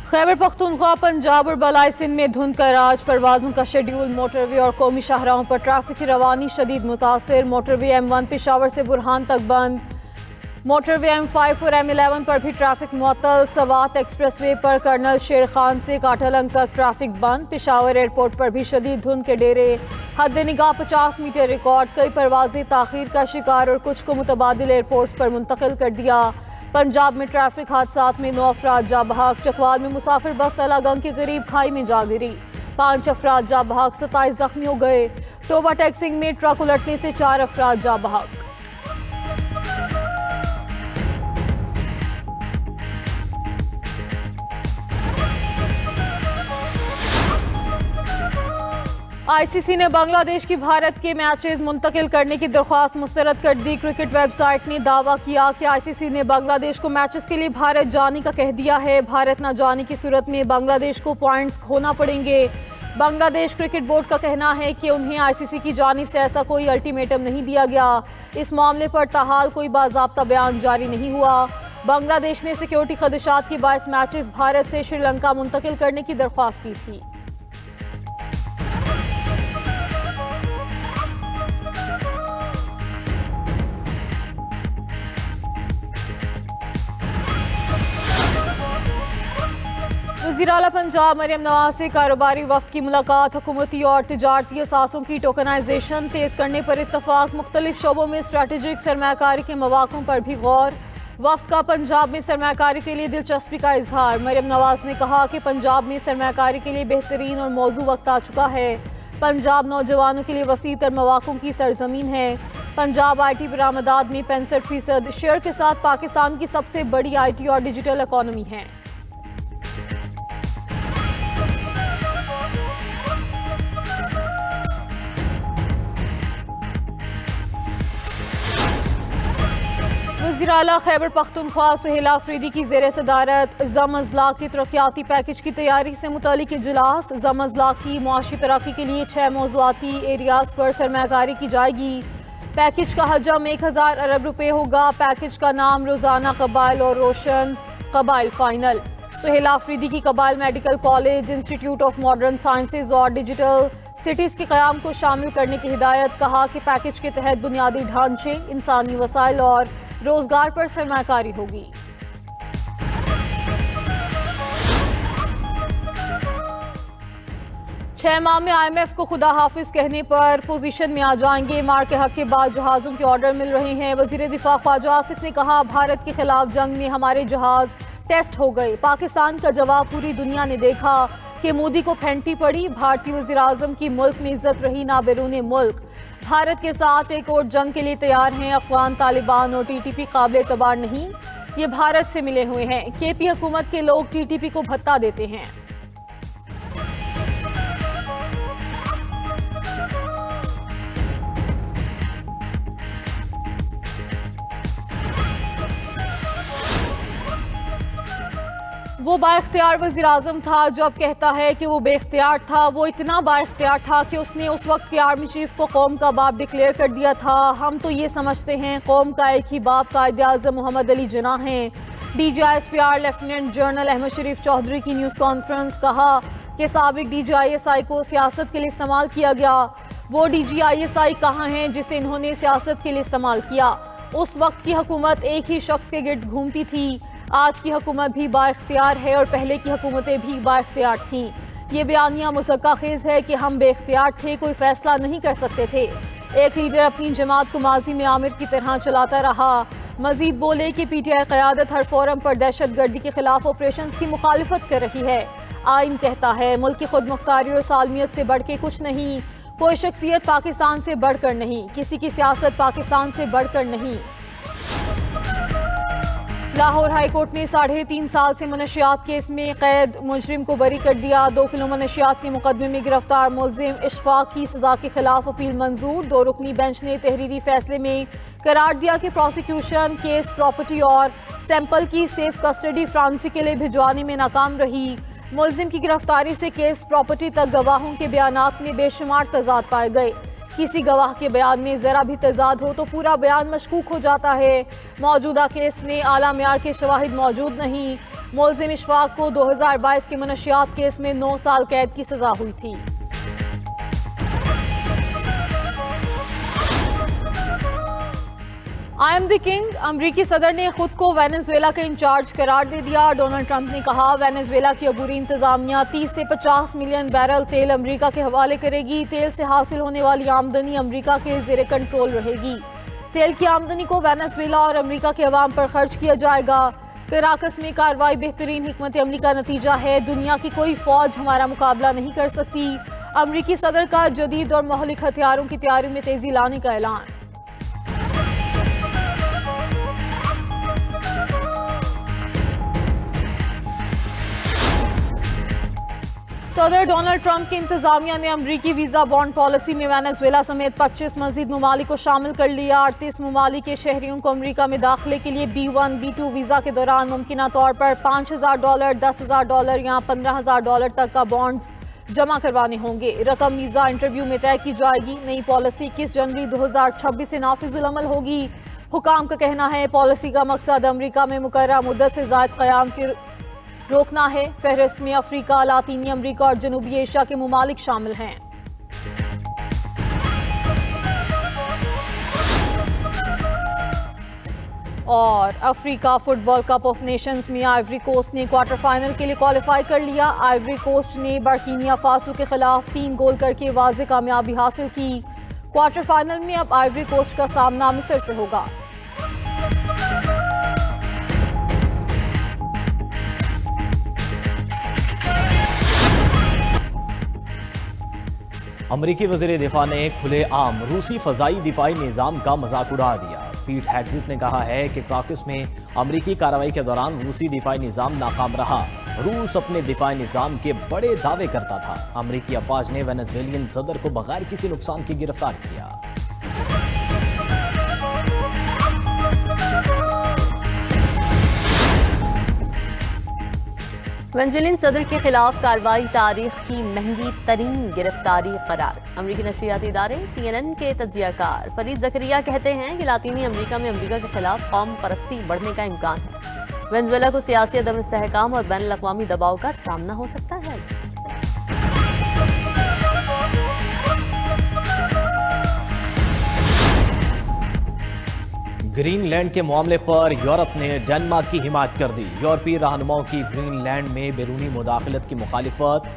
खैबर पख्तूनख्वा, पंजाब और बलाई सिंध में धुंध का राज। परवाजों का शेड्यूल, मोटरवे और कौमी शाहराहों पर ट्रैफिक की रवानी शदीद मुतासिर। मोटरवे M1 पेशावर से बुरहान तक बंद। मोटरवे M5 और M11 पर भी ट्रैफिक मुअत्तल। सवात एक्सप्रेसवे पर कर्नल शेर खान से काठलंग तक ट्रैफिक बंद। पेशावर एयरपोर्ट पर भी शदीद धुंध के डेरे। हद निगाह 50 मीटर रिकॉर्ड। कई परवाजें ताखीर का शिकार और कुछ को मुतबादिल एयरपोर्ट्स पर मुंतकिल कर दिया। पंजाब में ट्रैफिक हादसात में 9 अफराद जा बहक। चकवाल में मुसाफिर बस तलागंग के करीब खाई में जा गिरी, 5 अफराद जा बहक, 27 जख्मी हो गए। टोबा टैक्सिंग में ट्रक उलटने से 4 अफराद जा बहक। ICC ने बांग्लादेश की भारत के मैचेस मुंतकिल करने की दरख्वास्त मुस्तरद कर दी। क्रिकेट वेबसाइट ने दावा किया कि ICC ने बांग्लादेश को मैचेस के लिए भारत जाने का कह दिया है। भारत न जाने की सूरत में बांग्लादेश को पॉइंट्स खोना पड़ेंगे। बांग्लादेश क्रिकेट बोर्ड का कहना है कि उन्हें ICC की जानिब से ऐसा कोई अल्टीमेटम नहीं दिया गया। इस मामले पर ताहाल कोई बाज़ाब्ता बयान जारी नहीं हुआ। बांग्लादेश ने सिक्योरिटी खदशात के बायस मैचेस भारत से श्रीलंका मुंतकिल करने की दरख्वास्त की थी। वज़ीर आला पंजाब मरियम नवाज से कारोबारी वफ्द की मुलाकात। हुकूमती और तिजारती असासों की टोकनाइजेशन तेज करने पर इत्तफाक। मुख्तलिफ शोबों में स्ट्रेटेजिक सरमायाकारी के मौक़ों पर भी गौर। वफ्द का पंजाब में सरमायाकारी के लिए दिलचस्पी का इजहार। मरियम नवाज ने कहा कि पंजाब में सरमायाकारी के लिए बेहतरीन और मौजू वक्त आ चुका है। पंजाब नौजवानों के लिए वसी तर मौक़ों की सरजमीन है। पंजाब IT बरामदात में 65% शेयर के साथ पाकिस्तान की सबसे बड़ी IT और डिजिटल इकॉनमी है। वज़ीर आला खैबर पख्तूनख्वा सुहेल आफरीदी की ज़ेर सदारत ज़म अज़लाक़ की तरक्याती पैकेज की तैयारी से मुतालिक इजलास। ज़म अज़लाक़ की मुआशी तरक्की के लिए 6 मौज़ूआती एरियाज़ पर सरमायाकारी की जाएगी। पैकेज का हजम 1000 अरब रुपये होगा। पैकेज का नाम रोज़ाना कबाइल और रोशन कबाइल फाइनल। सुहेल आफरीदी की कबाइल medical college, institute of modern sciences और डिजिटल सिटीज़ के क़याम को शामिल करने की हिदायत। कहा कि पैकेज के तहत बुनियादी ढांचे, इंसानी वसाइल और रोजगार पर सरमायाकारी होगी। छह माह में IMF को खुदा हाफिज कहने पर पोजीशन में आ जाएंगे। मार के हक के बाद जहाज़ों के ऑर्डर मिल रहे हैं। वज़ीर दिफा ख्वाजा आसिफ ने कहा, भारत के खिलाफ जंग में हमारे जहाज़ टेस्ट हो गए। पाकिस्तान का जवाब पूरी दुनिया ने देखा कि मोदी को फेंटी पड़ी। भारतीय वज़ीर आज़म की मुल्क में इज्जत रही ना बैरून मुल्क। भारत के साथ एक और जंग के लिए तैयार हैं। अफगान, तालिबान और TTP काबिल एतबार नहीं, ये भारत से मिले हुए हैं। KP हुकूमत के लोग TTP को भत्ता देते हैं। वो बाइख्तियार वज़ीर आज़म था जो अब कहता है कि वो बेख्तियार था। वो इतना बाइख्तियार था कि उसने उस वक्त के आर्मी चीफ को कौम का बाप डिक्लेयर कर दिया था। हम तो ये समझते हैं कौम का एक ही बाप कायदे आज़म मोहम्मद अली जिन्ना हैं। DGISPR लेफ्टिनेंट जनरल अहमद शरीफ चौधरी की न्यूज़ कॉन्फ्रेंस। कहा कि साबिक DGISI को सियासत के लिए इस्तेमाल किया गया। वो DGISI कहाँ हैं जिसे इन्होंने सियासत के लिए इस्तेमाल किया। उस वक्त की हुकूमत एक ही शख्स के गिर्द घूमती थी। आज की हुकूमत भी बाइख्तियार है और पहले की हुकूमतें भी बाइख्तियार थीं। ये बयानिया मुज़क्का खेज़ है कि हम बेख्तियार थे, कोई फैसला नहीं कर सकते थे। एक लीडर अपनी जमात को माजी में आमिर की तरह चलाता रहा। मजीद बोले कि PTI क़यादत हर फोरम पर दहशत गर्दी के खिलाफ ऑपरेशंस की मुखालिफत कर रही है। आइन कहता है मुल्क की खुद मुख्तारी और सालमियत से बढ़ के कुछ नहीं। कोई शख्सियत पाकिस्तान से बढ़कर नहीं, किसी की सियासत पाकिस्तान से बढ़कर नहीं। लाहौर हाई कोर्ट ने 3.5 साल से मनशियात केस में कैद मुजरिम को बरी कर दिया। 2 किलो मनशियात के मुकदमे में गिरफ्तार मुलजिम इशफाक की सजा के खिलाफ अपील मंजूर। 2 रुकनी बेंच ने तहरीरी फैसले में करार दिया कि प्रोसिक्यूशन केस प्रॉपर्टी और सैंपल की सेफ कस्टडी फ्रांसी के लिए भिजवाने में नाकाम रही। मुलजिम की गिरफ्तारी से केस प्रॉपर्टी तक गवाहों के बयानात में बेशुमार तजाद पाए गए। किसी गवाह के बयान में जरा भी तजाद हो तो पूरा बयान मशकूक हो जाता है। मौजूदा केस में आला मियार के शवाहिद मौजूद नहीं। मुलजिम इशफाक को 2022 के मनशियात केस में 9 साल कैद की सजा हुई थी। I am the king. अमरीकी सदर ने खुद को वेनेजुएला का इंचार्ज करार दे दिया। डोनाल्ड ट्रंप ने कहा वेनेजुएला की अबूरी इंतजामिया 30 से 50 मिलियन बैरल तेल अमरीका के हवाले करेगी। तेल से हासिल होने वाली आमदनी अमरीका के जेर कंट्रोल रहेगी। तेल की आमदनी को वेनेजुएला और अमरीका के अवाम पर खर्च किया जाएगा। कराकस में कार्रवाई बेहतरीन हिकमत अमली का नतीजा है। दुनिया की कोई फौज हमारा मुकाबला नहीं कर सकती। अमरीकी सदर का जदीद और महलिक हथियारों की तैयारी में तेजी लाने का ऐलान। सदर डोनाल्ड ट्रंप की इंतजामिया ने अमरीकी वीजा बॉन्ड पॉलिसी में वेनेजुएला समेत 25 मजीद ममालिक को शामिल कर लिया। 38 ममालिक के शहरियों को अमरीका में दाखिले के लिए B1, B2 वीजा के दौरान मुमकिना तौर पर $5,000, $10,000 या $15,000 तक का बॉन्ड्स जमा करवाने होंगे। रकम वीजा इंटरव्यू में तय की जाएगी। नई पॉलिसी 21 जनवरी 2026 से नाफिजुल अमल होगी। हुकाम का कहना है पॉलिसी का मकसद अमरीका में मुकर्रर मुद्दत से ज़ायद क़याम की रोकना है। फहरिस्त में अफ्रीका, लातीनी अमरीका और जनूबी एशिया के मुमालिक शामिल हैं। और Africa football cup of Nations में आइवरी कोस्ट ने क्वार्टर फाइनल के लिए क्वालिफाई कर लिया। आइवरी कोस्ट ने बर्किना फासो के खिलाफ 3 गोल करके वाज़ेह कामयाबी हासिल की। क्वार्टर फाइनल में अब आइवरी कोस्ट का सामना मिस्र से होगा। अमरीकी वज़ीर दिफा ने खुलेआम रूसी फ़ज़ाई दिफाई निज़ाम का मजाक उड़ा दिया। पीट हेग्ज़िट ने कहा है कि क्राकस में अमरीकी कार्रवाई के दौरान रूसी दिफाई निज़ाम नाकाम रहा। रूस अपने दिफाई निज़ाम के बड़े दावे करता था। अमरीकी अफवाज ने वेनेजुएलियन सदर को बगैर किसी नुकसान के गिरफ्तार किया। वेनेजुएलियन सदर के खिलाफ कार्रवाई तारीख की महंगी तरीन गिरफ्तारी करार। अमरीकी नशरियाती इदारे CNN के तज्जियाकार फरीद ज़करिया कहते हैं कि लातीनी अमरीका में अमरीका के खिलाफ कौम परस्ती बढ़ने का इम्कान है। वेनेजुएला को सियासी अदम इस्तेहकाम और बैन अल-अक़वामी दबाव का सामना हो सकता है। ग्रीनलैंड के मामले पर यूरोप ने डेनमार्क की हिमायत कर दी। यूरोपीय रहनुमाओं की ग्रीनलैंड में बैरूनी मुदाखलत की मुखालिफत।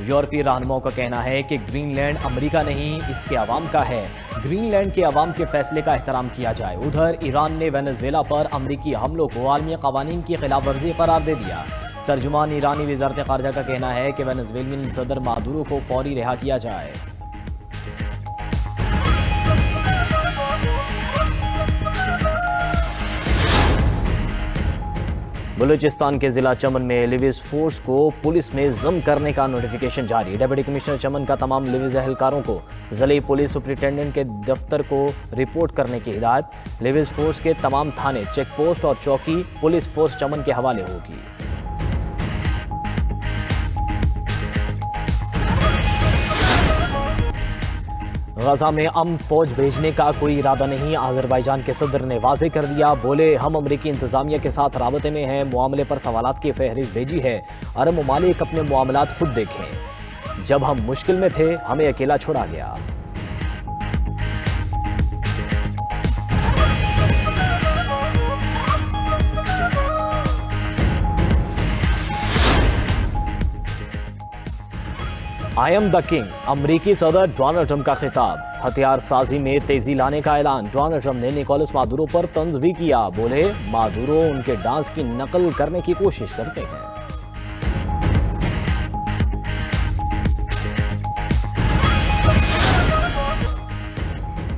यूरोपीय रहनुमाओं का कहना है कि ग्रीनलैंड अमेरिका नहीं इसके अवाम का है। ग्रीनलैंड के अवाम के फैसले का एहतराम किया जाए। उधर ईरान ने वेनेजुएला पर अमरीकी हमलों को आलमी कवानीन की खिलाफ वर्जी करार दे दिया। तर्जुमान ईरानी वज़ारत ख़ारजा का कहना है कि वेनेजुएलियन सदर मादुरो को फौरी रिहा किया जाए। बलूचिस्तान के जिला चमन में लिविस फोर्स को पुलिस में जम करने का नोटिफिकेशन जारी। डिप्टी कमिश्नर चमन का तमाम लिविस एहलकारों को जिले पुलिस सुपरिटेंडेंट के दफ्तर को रिपोर्ट करने की हिदायत। लिविस फोर्स के तमाम थाने, चेक पोस्ट और चौकी पुलिस फोर्स चमन के हवाले होगी। गजा में फौज भेजने का कोई इरादा नहीं। अजरबैजान के सदर ने वाजे कर दिया। बोले हम अमरीकी इंतजामिया के साथ राबते में हैं। मामले पर सवालात की फहरिस्त भेजी है। अरब ममालिक अपने मामलात खुद देखें। जब हम मुश्किल में थे हमें अकेला छोड़ा गया। I am the king. अमरीकी सदर डोनाल्ड ट्रंप का खिताब। हथियार साजी में तेजी लाने का ऐलान। डोनाल्ड ट्रंप ने निकोलस मादुरो पर तंज भी किया। बोले मादुरो उनके डांस की नकल करने की कोशिश करते हैं।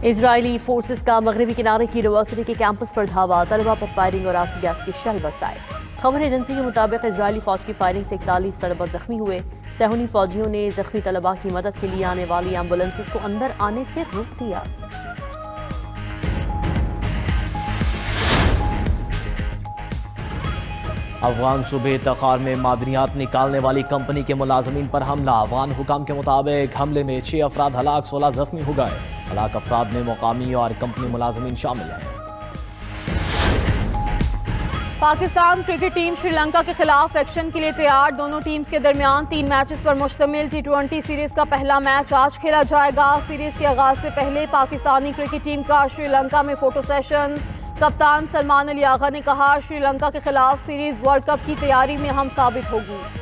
इजरायली फोर्सेस का मगरबी किनारे की यूनिवर्सिटी के कैंपस पर धावा। तलबा पर फायरिंग और आंसू गैस के शेल बरसाए। खबर एजेंसी के मुताबिक इजरायली फौज की फायरिंग से 41 तलबा जख्मी हुए। सहूनी फौजियों ने जख्मी तलबा की मदद के लिए आने वाली एम्बुलेंसेस को अंदर आने से रोक दिया। अफगान सूबे तखार में मादनियात निकालने वाली कंपनी के मुलाजमीन पर हमला। अफगान हुकाम के मुताबिक हमले में 6 अफराद हलाक, 16 जख्मी हो गए। हलाक अफराद में मुकामी और कंपनी मुलाजमीन शामिल हैं। पाकिस्तान क्रिकेट टीम श्रीलंका के खिलाफ एक्शन के लिए तैयार। दोनों टीम्स के दरमियान 3 मैचेस पर मुश्तमिल T20 सीरीज का पहला मैच आज खेला जाएगा। सीरीज के आगाज से पहले पाकिस्तानी क्रिकेट टीम का श्रीलंका में फोटो सेशन। कप्तान सलमान अली आगा ने कहा, श्रीलंका के खिलाफ सीरीज वर्ल्ड कप की तैयारी में अहम साबित होगी।